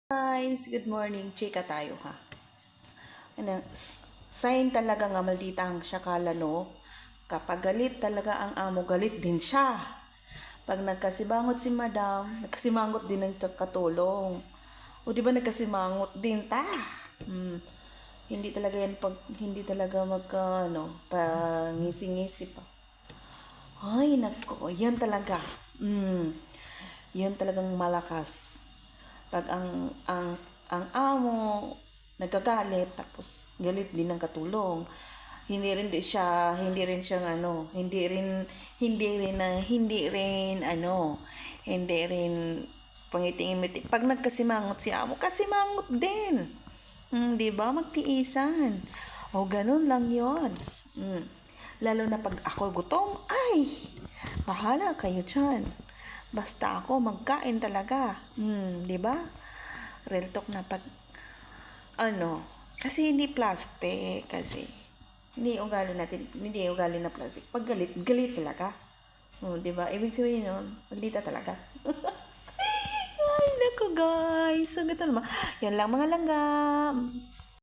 Guys, good morning. Chika tayo ha. Ano, sign talaga nga maldita ang syakala no. Kapag galit talaga ang amo, galit din siya. Pag nagkasibangot si madam, nagkasimangot din ang katulong. O di ba nagkasimangot din ta? Hindi talaga yan pag hindi talaga magka pangisi-ngisi pa. Ay, nako, yan talaga. Yan talagang malakas. Pag ang amo nagkagalit tapos galit din ng katulong. Hindi rin pangiting-ngiti. Pag nagkasimangot si amo, kasimangot din. 'Di ba? Magtiisan. O ganun lang 'yon. Lalo na pag ako gutom, ay, bahala kayo dyan. Basta ako magkain talaga. 'Di ba? Real talk na pag kasi hindi plastic kasi. Hindi ugali na plastic. Pag galit, galit talaga. 'Di ba? Ibig sabihin nun, maldita talaga. Ay, naku guys. Ang ganda naman. Yan lang mga langgam.